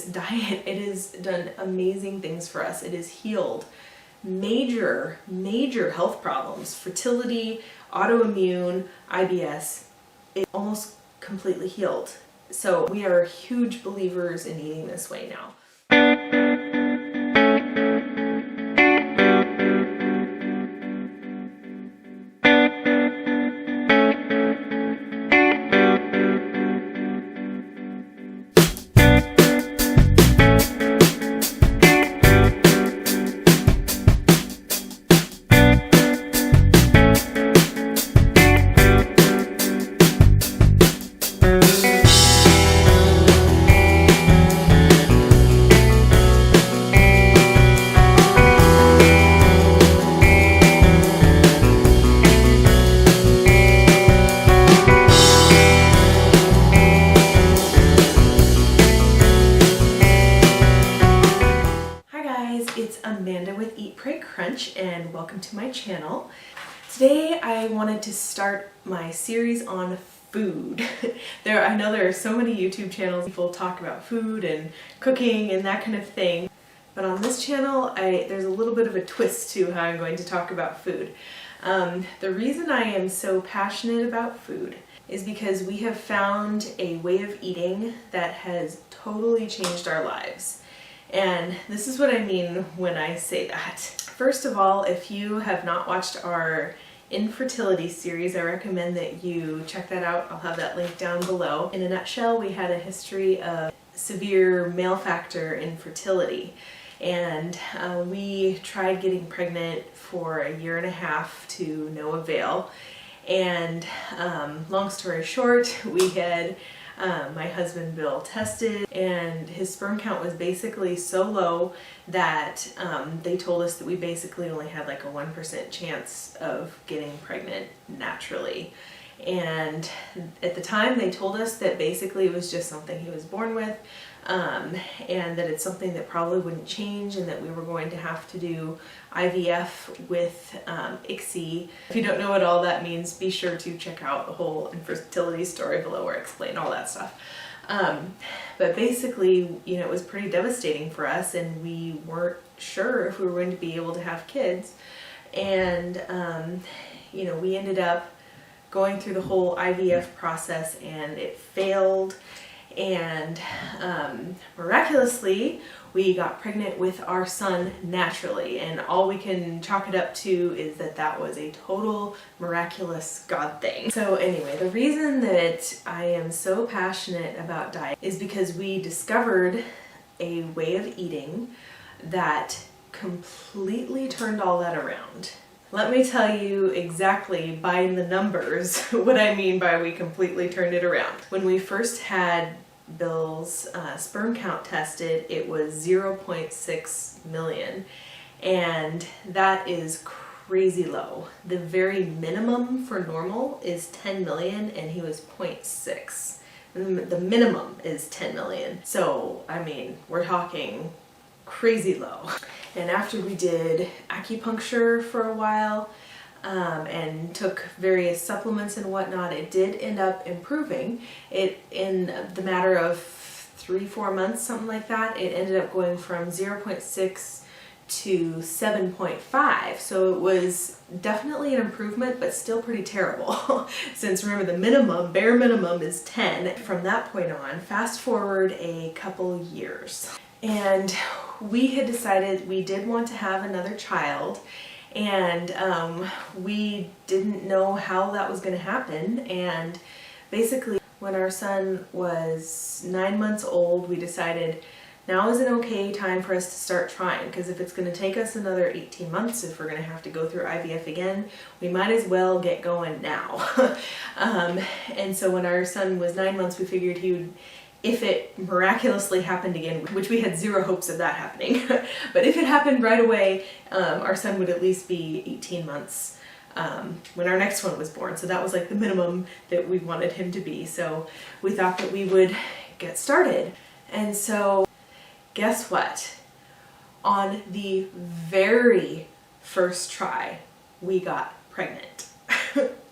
this diet, it has done amazing things for us. It has healed major health problems, fertility, autoimmune, IBS. It almost completely healed. So we are huge believers in eating this way now. And welcome to my channel. Today I wanted to start my series on food. I know there are so many YouTube channels people talk about food and cooking and that kind of thing, but on this channel there's a little bit of a twist to how I'm going to talk about food. The reason I am so passionate about food is because we have found a way of eating that has totally changed our lives. And this is what I mean when I say that. First of all, if you have not watched our Infertility series, I recommend that you check that out. I'll have that link down below. In a nutshell, we had a history of severe male factor infertility. And we tried getting pregnant for 1.5 years to no avail. And long story short, we had my husband Bill tested, and his sperm count was basically so low that they told us that we basically only had like a 1% chance of getting pregnant naturally. And at the time they told us that basically it was just something he was born with, and that it's something that probably wouldn't change, and that we were going to have to do IVF with ICSI. If you don't know what all that means, be sure to check out the whole infertility story below where I explain all that stuff. But basically, you know, it was pretty devastating for us, and we weren't sure if we were going to be able to have kids. And, you know, we ended up going through the whole IVF process, and it failed. And miraculously, we got pregnant with our son naturally, and all we can chalk it up to is that that was a total miraculous God thing. So anyway, the reason that I am so passionate about diet is because we discovered a way of eating that completely turned all that around. Let me tell you exactly by the numbers what I mean by we completely turned it around. When we first had Bill's sperm count tested, it was 0.6 million, and that is crazy low. The very minimum for normal is 10 million, and he was 0.6. The minimum is 10 million. So, I mean, we're talking crazy low. And after we did acupuncture for a while, and took various supplements and whatnot, it did end up improving. It, in the matter of 3-4 months, something like that, it ended up going from 0.6 to 7.5. So it was definitely an improvement, but still pretty terrible. Since remember, the minimum, bare minimum is 10. From that point on, fast forward a couple years, and we had decided we did want to have another child. And we didn't know how that was going to happen. And basically, when our son was 9 months old, we decided now is an okay time for us to start trying, because if it's going to take us another 18 months, if we're going to have to go through IVF again, we might as well get going now. And so when our son was 9 months, we figured he would, if it miraculously happened again, which we had zero hopes of that happening, but if it happened right away, our son would at least be 18 months when our next one was born. So that was like the minimum that we wanted him to be. So we thought that we would get started. And so guess what? On the very first try, we got pregnant.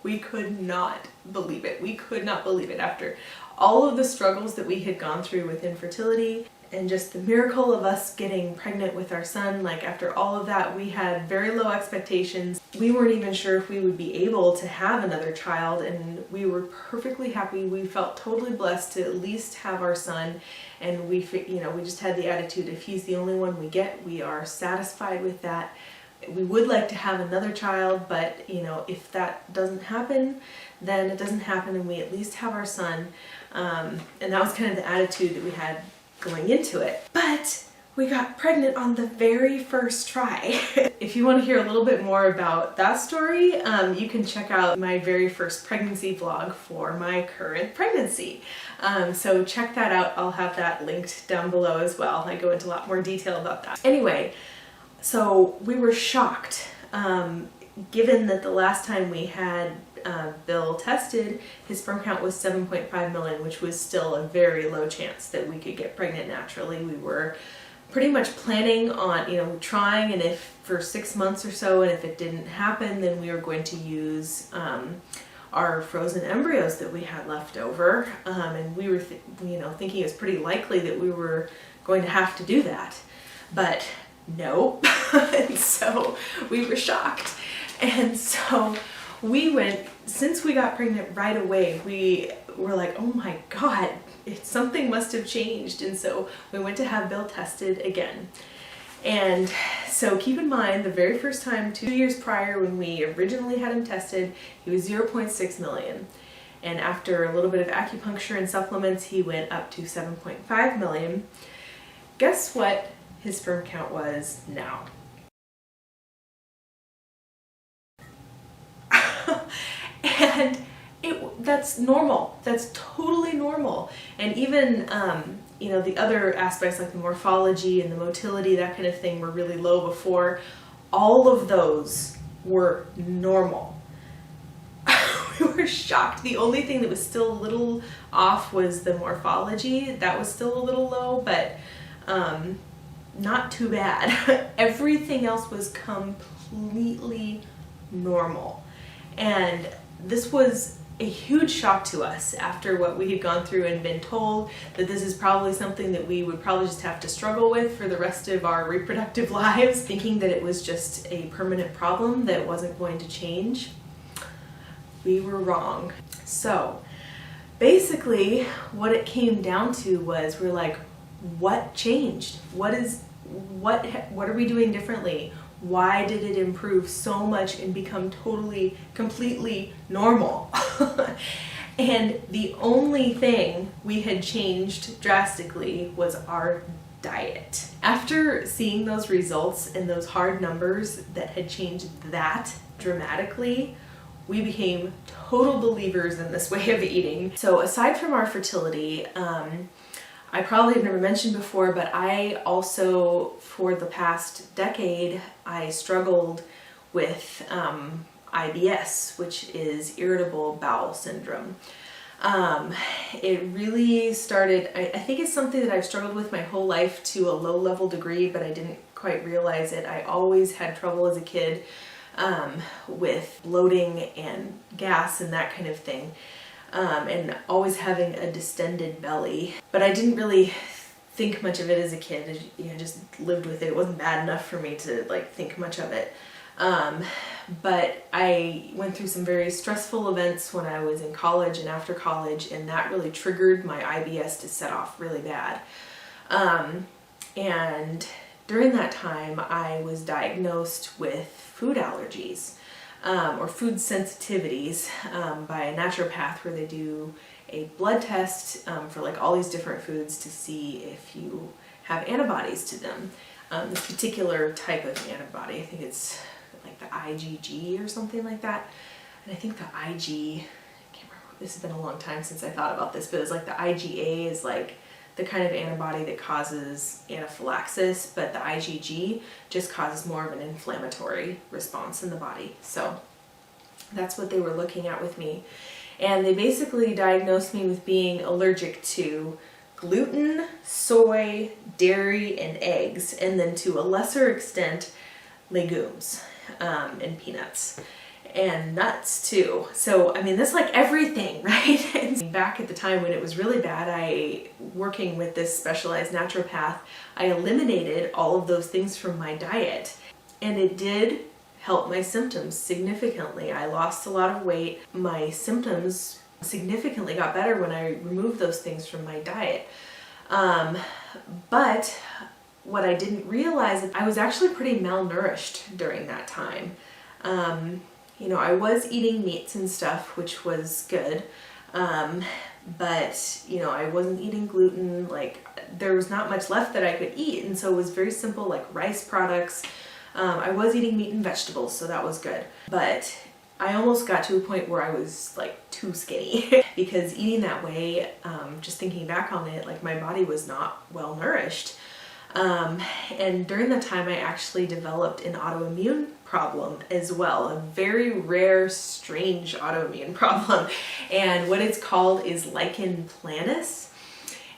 We could not believe it. We could not believe it after all of the struggles that we had gone through with infertility. and just the miracle of us getting pregnant with our son. Like, after all of that, we had very low expectations. We weren't even sure if we would be able to have another child, and we were perfectly happy. We felt totally blessed to at least have our son, and we just had the attitude, if he's the only one we get, we are satisfied with that. We would like to have another child, but if that doesn't happen, then it doesn't happen, and we at least have our son. And that was kind of the attitude that we had going into it. But we got pregnant on the very first try. If you want to hear a little bit more about that story, you can check out my very first pregnancy vlog for my current pregnancy. So check that out. I'll have that linked down below as well. I go into a lot more detail about that. Anyway, so we were shocked, given that the last time we had Bill tested, his sperm count was 7.5 million, which was still a very low chance that we could get pregnant naturally. We were pretty much planning on, trying, and if for 6 months or so, and if it didn't happen, then we were going to use our frozen embryos that we had left over, and we were thinking it was pretty likely that we were going to have to do that, but no. And so we were shocked, and so we went, since we got pregnant right away, we were like, oh my God, something must have changed. And so we went to have Bill tested again. And so keep in mind, the very first time, 2 years prior, when we originally had him tested, he was 0.6 million. And after a little bit of acupuncture and supplements, he went up to 7.5 million. Guess what his sperm count was now? And that's normal. That's totally normal. And even, the other aspects like the morphology and the motility, that kind of thing, were really low before. All of those were normal. We were shocked. The only thing that was still a little off was the morphology. That was still a little low, but not too bad. Everything else was completely normal. And this was a huge shock to us after what we had gone through and been told that this is probably something that we would probably just have to struggle with for the rest of our reproductive lives, thinking that it was just a permanent problem that wasn't going to change. We were wrong. So basically what it came down to was, we're like, what changed? What are we doing differently? Why did it improve so much and become totally, completely normal? And the only thing we had changed drastically was our diet. After seeing those results and those hard numbers that had changed that dramatically, we became total believers in this way of eating. So aside from our fertility, I probably have never mentioned before, but I also, for the past decade, I struggled with IBS, which is Irritable Bowel Syndrome. It really started, I think it's something that I've struggled with my whole life to a low-level degree, but I didn't quite realize it. I always had trouble as a kid with bloating and gas and that kind of thing. And always having a distended belly. But I didn't really think much of it as a kid. I just lived with it. It wasn't bad enough for me to think much of it. But I went through some very stressful events when I was in college and after college, and that really triggered my IBS to set off really bad. And during that time, I was diagnosed with food allergies. Or food sensitivities by a naturopath, where they do a blood test for all these different foods to see if you have antibodies to them. This particular type of antibody, I think it's like the IgG or something like that. And I think the I can't remember, this has been a long time since I thought about this, but it's like the IgA is like the kind of antibody that causes anaphylaxis, but the IgG just causes more of an inflammatory response in the body. So that's what they were looking at with me. And they basically diagnosed me with being allergic to gluten, soy, dairy, and eggs, and then to a lesser extent, legumes and peanuts. and nuts too. So I mean, that's like everything, right? And back at the time when it was really bad, working with this specialized naturopath, I eliminated all of those things from my diet, and it did help my symptoms significantly. I lost a lot of weight. My symptoms significantly got better when I removed those things from my diet. But what I didn't realize is I was actually pretty malnourished during that time. You know, I was eating meats and stuff, which was good. But, you know, I wasn't eating gluten. Like, there was not much left that I could eat. And so it was very simple, like rice products. I was eating meat and vegetables, so that was good. But I almost got to a point where I was like too skinny because eating that way, just thinking back on it, like my body was not well nourished. And during that time I actually developed an autoimmune problem as well, a very rare, strange autoimmune problem. And what it's called is Lichen Planus.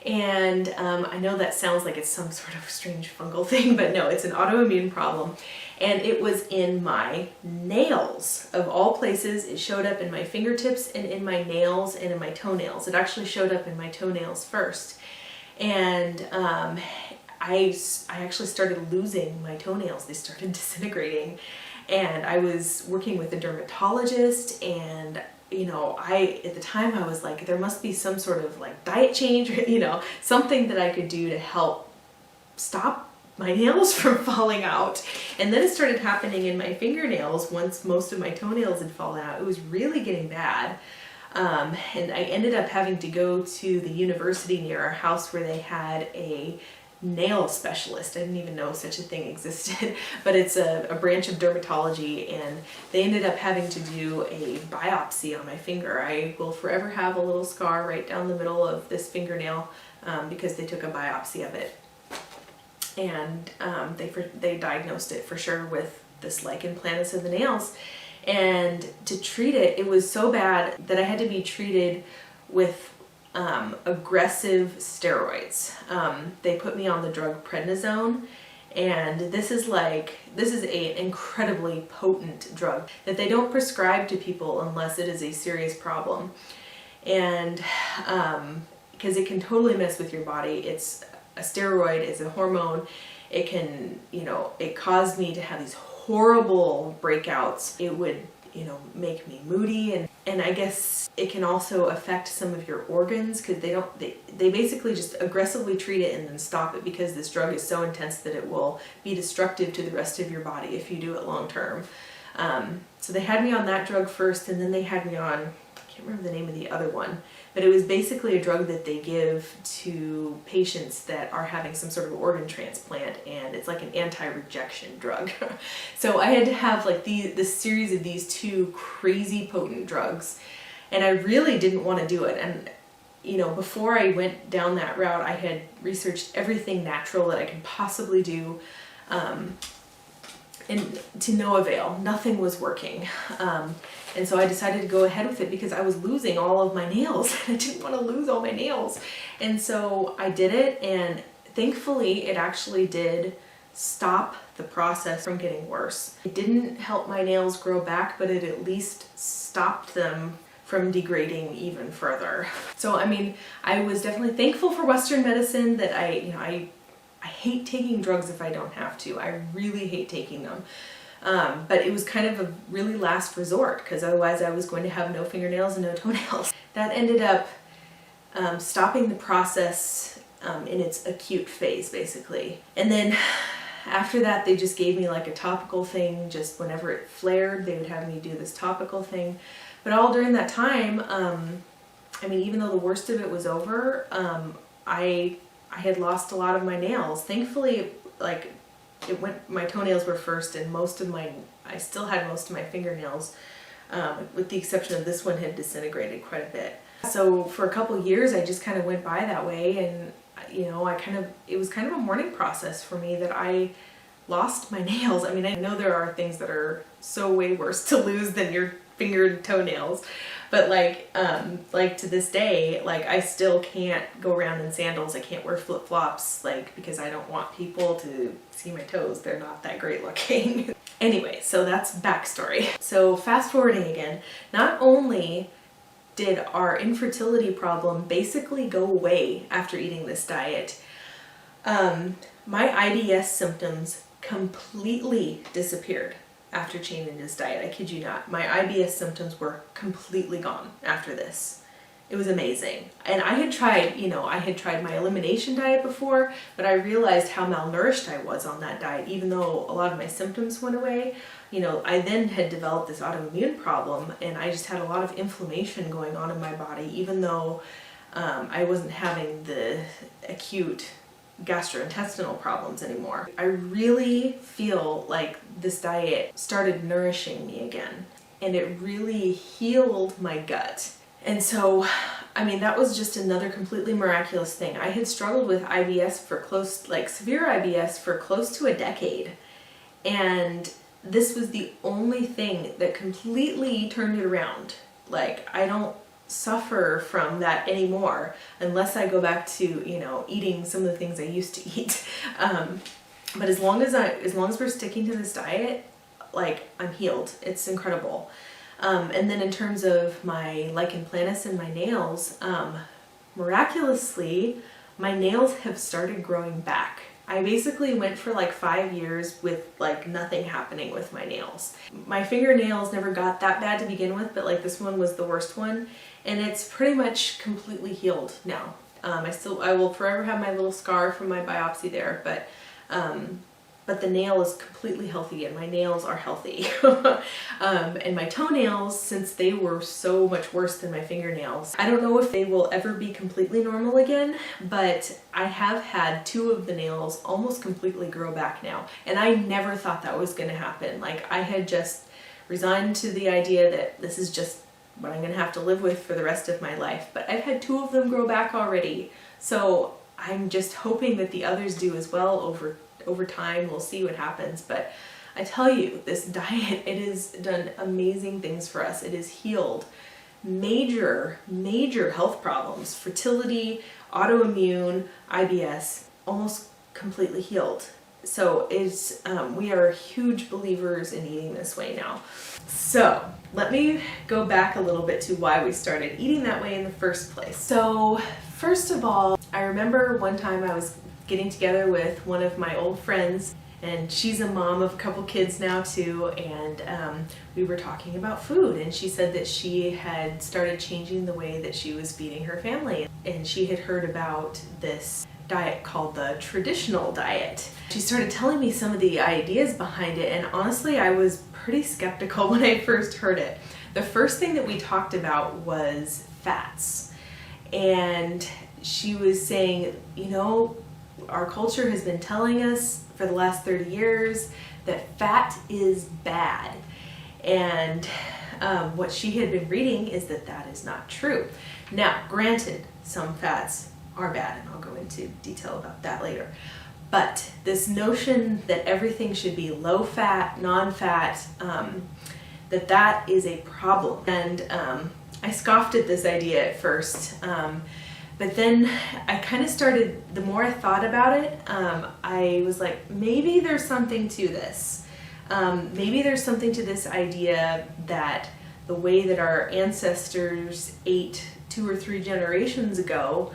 And I know that sounds like it's some sort of strange fungal thing, but no, it's an autoimmune problem. And it was in my nails, of all places. It showed up in my fingertips and in my nails and in my toenails. It actually showed up in my toenails first. And I actually started losing my toenails. They started disintegrating. And I was working with a dermatologist, and you know, at the time I was like, there must be some sort of like diet change, or, you know, something that I could do to help stop my nails from falling out. And then it started happening in my fingernails once most of my toenails had fallen out. It was really getting bad. And I ended up having to go to the university near our house where they had a nail specialist. I didn't even know such a thing existed, but it's a branch of dermatology, and they ended up having to do a biopsy on my finger. I will forever have a little scar right down the middle of this fingernail because they took a biopsy of it, and they diagnosed it for sure with this Lichen Planus of the nails. And to treat it, it was so bad that I had to be treated with aggressive steroids. They put me on the drug Prednisone, and this is an incredibly potent drug that they don't prescribe to people unless it is a serious problem. And because it can totally mess with your body. It's a steroid, it's a hormone. It can, you know, it caused me to have these horrible breakouts. It would, you know, make me moody, and I guess it can also affect some of your organs because they basically just aggressively treat it and then stop it because this drug is so intense that it will be destructive to the rest of your body if you do it long term. So they had me on that drug first, and then they had me on, I can't remember the name of the other one, but it was basically a drug that they give to patients that are having some sort of organ transplant, and it's like an anti-rejection drug. So I had to have like this series of these two crazy potent drugs, and I really didn't want to do it. And you know, before I went down that route, I had researched everything natural that I could possibly do, and to no avail. Nothing was working. And so I decided to go ahead with it because I was losing all of my nails. I didn't want to lose all my nails. And so I did it, and thankfully it actually did stop the process from getting worse. It didn't help my nails grow back, but it at least stopped them from degrading even further. So I mean, I was definitely thankful for Western medicine that I hate taking drugs if I don't have to. I really hate taking them. But it was kind of a really last resort because otherwise I was going to have no fingernails and no toenails. That ended up stopping the process in its acute phase, basically. And then after that, they just gave me like a topical thing. Just whenever it flared, they would have me do this topical thing. But all during that time, I mean, even though the worst of it was over, I had lost a lot of my nails. Thankfully, like, my toenails were first, and I still had most of my fingernails, with the exception of this one had disintegrated quite a bit. So for a couple years, I just kind of went by that way, and you know, it was kind of a mourning process for me that I lost my nails. I mean, I know there are things that are so way worse to lose than your finger and toenails, but like to this day, like I still can't go around in sandals. I can't wear flip-flops, like, because I don't want people to see my toes. They're not that great looking. Anyway, so that's backstory. So fast forwarding again, not only did our infertility problem basically go away after eating this diet, my IBS symptoms completely disappeared after changing this diet. I kid you not. My IBS symptoms were completely gone after this. It was amazing. And I had tried, I had tried my elimination diet before, but I realized how malnourished I was on that diet, even though a lot of my symptoms went away. I then had developed this autoimmune problem, and I just had a lot of inflammation going on in my body, even though I wasn't having the acute gastrointestinal problems anymore. I really feel like this diet started nourishing me again, and it really healed my gut. And so, that was just another completely miraculous thing. I had struggled with IBS for severe IBS for close to a decade. And this was the only thing that completely turned it around. I don't suffer from that anymore unless I go back to, eating some of the things I used to eat. But as long as we're sticking to this diet, I'm healed. It's incredible. And then in terms of my Lichen Planus and my nails, miraculously, my nails have started growing back. I basically went for 5 years with nothing happening with my nails. My fingernails never got that bad to begin with, but this one was the worst one, and it's pretty much completely healed now. I will forever have my little scar from my biopsy there, but the nail is completely healthy, and my nails are healthy. And my toenails, since they were so much worse than my fingernails, I don't know if they will ever be completely normal again, but I have had 2 of the nails almost completely grow back now. And I never thought that was going to happen. I had just resigned to the idea that this is just what I'm going to have to live with for the rest of my life. But I've had 2 of them grow back already. So I'm just hoping that the others do as well over time. We'll see what happens, but I tell you, this diet, it has done amazing things for us. It has healed major health problems, fertility, autoimmune, IBS, almost completely healed. So we are huge believers in eating this way now. So let me go back a little bit to why we started eating that way in the first place. So first of all, I remember one time I was getting together with one of my old friends, and she's a mom of a couple kids now too, and we were talking about food, and she said that she had started changing the way that she was feeding her family, and she had heard about this diet called the traditional diet. She started telling me some of the ideas behind it, and honestly I was pretty skeptical when I first heard it. The first thing that we talked about was fats, and she was saying, our culture has been telling us for the last 30 years that fat is bad. And what she had been reading is that that is not true. Now, granted, some fats are bad, and I'll go into detail about that later. But this notion that everything should be low fat, non-fat, that is a problem. And I scoffed at this idea at first. But then I kind of started, the more I thought about it, I was like, maybe there's something to this. Maybe there's something to this idea that the way that our ancestors ate 2 or 3 generations ago,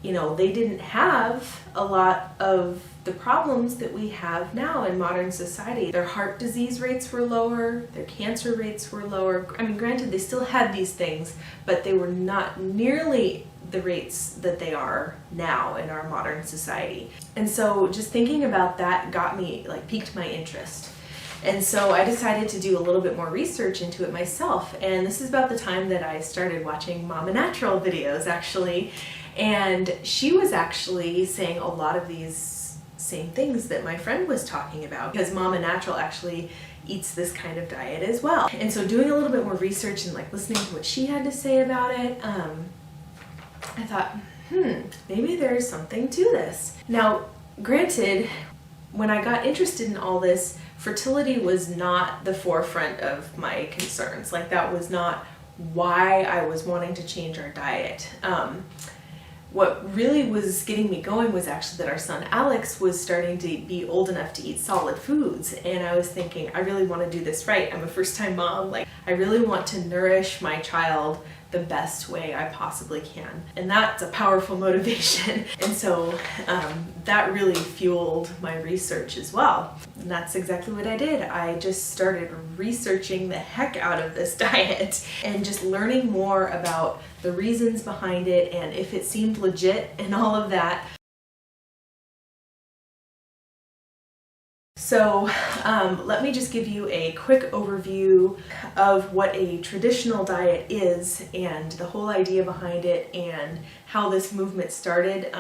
they didn't have a lot of the problems that we have now in modern society. Their heart disease rates were lower, their cancer rates were lower. Granted, they still had these things, but they were not nearly the rates that they are now in our modern society. And so just thinking about that got me, piqued my interest. And so I decided to do a little bit more research into it myself. And this is about the time that I started watching Mama Natural videos, actually. And she was actually saying a lot of these same things that my friend was talking about, because Mama Natural actually eats this kind of diet as well. And so doing a little bit more research and listening to what she had to say about it, I thought, maybe there's something to this. Now, granted, when I got interested in all this, fertility was not the forefront of my concerns. That was not why I was wanting to change our diet. what really was getting me going was actually that our son Alex was starting to be old enough to eat solid foods, and I was thinking, I really want to do this right. I'm a first-time mom. Like, I really want to nourish my child the best way I possibly can. And that's a powerful motivation. And so that really fueled my research as well. And that's exactly what I did. I just started researching the heck out of this diet and just learning more about the reasons behind it and if it seemed legit and all of that. So let me just give you a quick overview of what a traditional diet is and the whole idea behind it and how this movement started.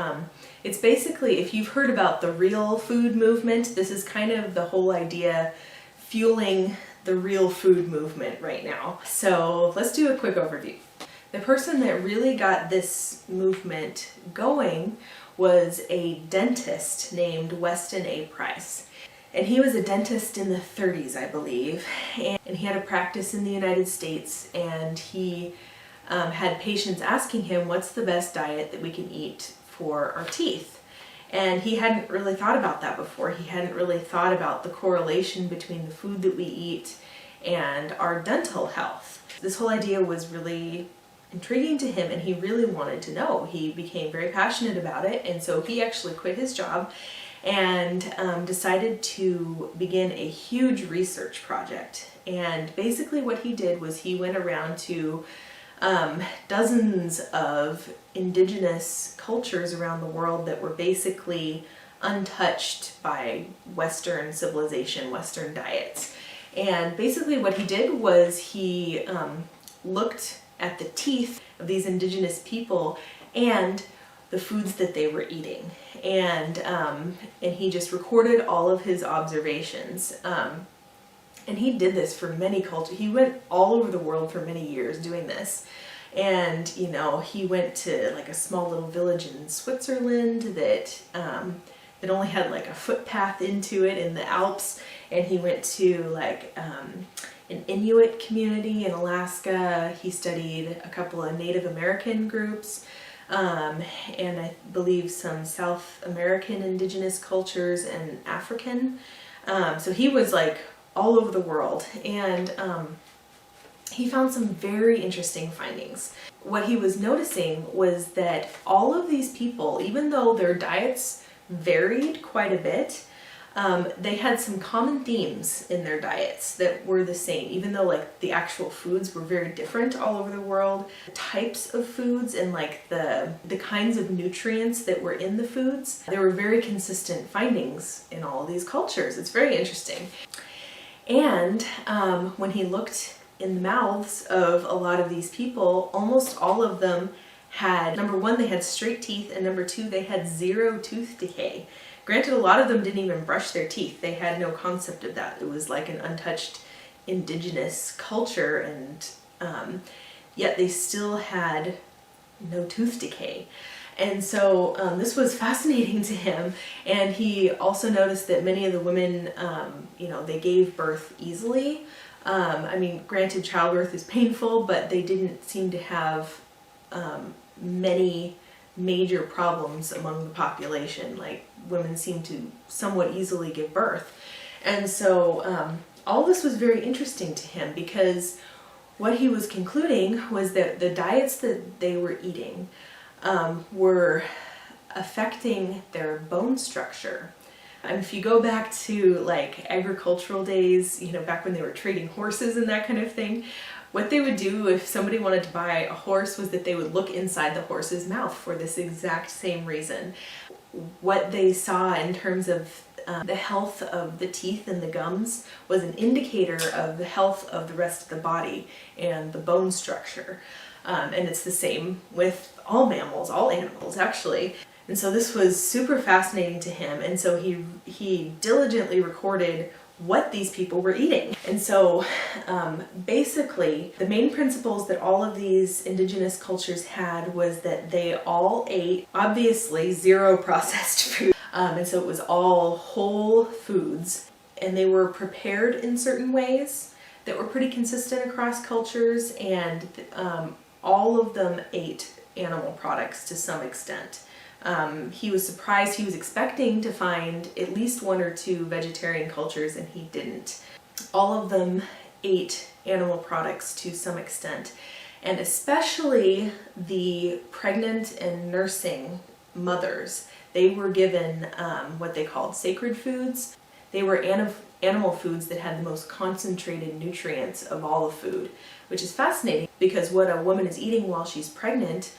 It's basically, if you've heard about the real food movement, this is kind of the whole idea fueling the real food movement right now. So let's do a quick overview. The person that really got this movement going was a dentist named Weston A. Price. And he was a dentist in the 30s, I believe, and he had a practice in the United States, and he had patients asking him, what's the best diet that we can eat for our teeth? And he hadn't really thought about that before. He hadn't really thought about the correlation between the food that we eat and our dental health. This whole idea was really intriguing to him, and he really wanted to know. He became very passionate about it, and so he actually quit his job and decided to begin a huge research project. And basically what he did was he went around to dozens of indigenous cultures around the world that were basically untouched by Western civilization, Western diets. And basically what he did was he looked at the teeth of these indigenous people and the foods that they were eating, and he just recorded all of his observations. And he did this for many cultures. He went all over the world for many years doing this. And you know, he went to like a small little village in Switzerland that that only had like a footpath into it in the Alps, and he went to like an Inuit community in Alaska. He studied a couple of Native American groups. And I believe some South American indigenous cultures and African. So he was like all over the world, and he found some very interesting findings. What he was noticing was that all of these people, even though their diets varied quite a bit, they had some common themes in their diets that were the same, even though like the actual foods were very different all over the world. The types of foods and like the kinds of nutrients that were in the foods, there were very consistent findings in all of these cultures. It's very interesting. And when he looked in the mouths of a lot of these people, almost all of them had, number one, they had straight teeth, and number two, they had zero tooth decay. Granted, a lot of them didn't even brush their teeth. They had no concept of that. It was like an untouched indigenous culture, and yet they still had no tooth decay. And so this was fascinating to him, and he also noticed that many of the women, you know, they gave birth easily. I mean, granted, childbirth is painful, but they didn't seem to have many major problems among the population. Like, women seem to somewhat easily give birth. And so all this was very interesting to him, because what he was concluding was that the diets that they were eating were affecting their bone structure. And if you go back to like agricultural days, you know, back when they were trading horses and that kind of thing, what they would do if somebody wanted to buy a horse was that they would look inside the horse's mouth for this exact same reason. What they saw in terms of the health of the teeth and the gums was an indicator of the health of the rest of the body and the bone structure. And it's the same with all mammals, all animals actually. And so this was super fascinating to him, and so he diligently recorded what these people were eating. And so basically the main principles that all of these indigenous cultures had was that they all ate, obviously, zero processed food. And so it was all whole foods, and they were prepared in certain ways that were pretty consistent across cultures, and all of them ate animal products to some extent. He was surprised. He was expecting to find at least 1 or 2 vegetarian cultures, and he didn't. All of them ate animal products to some extent, and especially the pregnant and nursing mothers. They were given what they called sacred foods. They were animal foods that had the most concentrated nutrients of all the food, which is fascinating because what a woman is eating while she's pregnant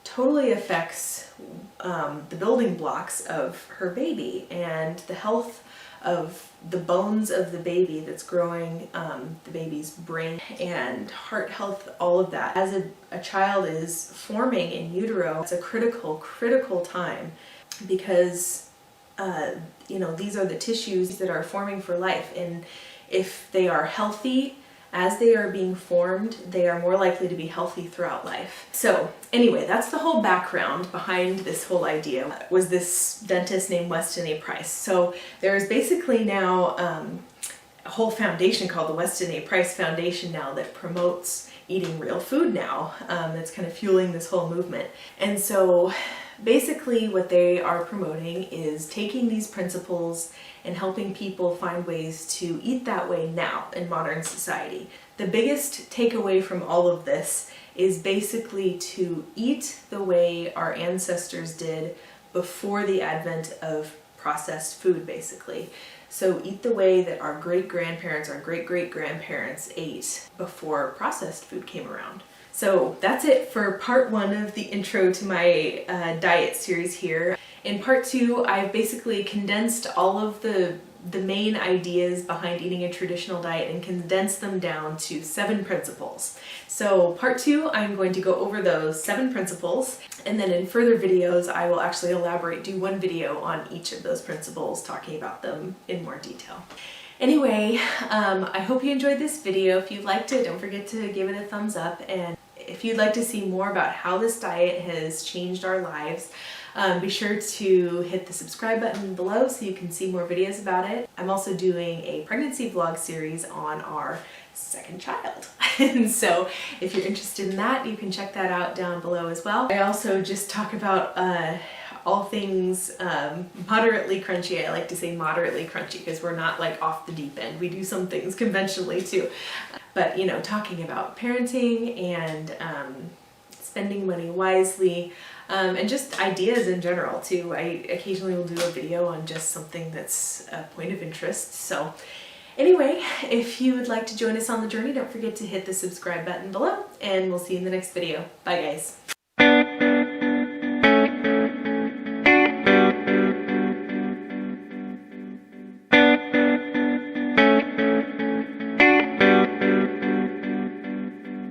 totally affects the building blocks of her baby and the health of the bones of the baby that's growing, the baby's brain and heart health, all of that. As a child is forming in utero, it's a critical time because you know, these are the tissues that are forming for life, and if they are healthy as they are being formed, they are more likely to be healthy throughout life. So anyway, that's the whole background behind this whole idea, was this dentist named Weston A. Price. So there is basically now a whole foundation called the Weston A. Price Foundation now that promotes eating real food now, that's kind of fueling this whole movement. And so basically what they are promoting is taking these principles and helping people find ways to eat that way now in modern society. The biggest takeaway from all of this is basically to eat the way our ancestors did before the advent of processed food, basically. So eat the way that our great-grandparents, our great-great-grandparents ate before processed food came around. So that's it for part 1 of the intro to my diet series here. In part 2, I've basically condensed all of the main ideas behind eating a traditional diet and condensed them down to 7 principles. So part 2, I'm going to go over those 7 principles, and then in further videos I will actually do 1 video on each of those principles, talking about them in more detail. Anyway, I hope you enjoyed this video. If you liked it, don't forget to give it a thumbs up, and if you'd like to see more about how this diet has changed our lives, be sure to hit the subscribe button below so you can see more videos about it. I'm also doing a pregnancy vlog series on our 2nd child. And so if you're interested in that, you can check that out down below as well. I also just talk about all things moderately crunchy. I like to say moderately crunchy because we're not like off the deep end. We do some things conventionally too. But you know, talking about parenting and spending money wisely, and just ideas in general too. I occasionally will do a video on just something that's a point of interest. So anyway, if you would like to join us on the journey, don't forget to hit the subscribe button below, and we'll see you in the next video. Bye guys.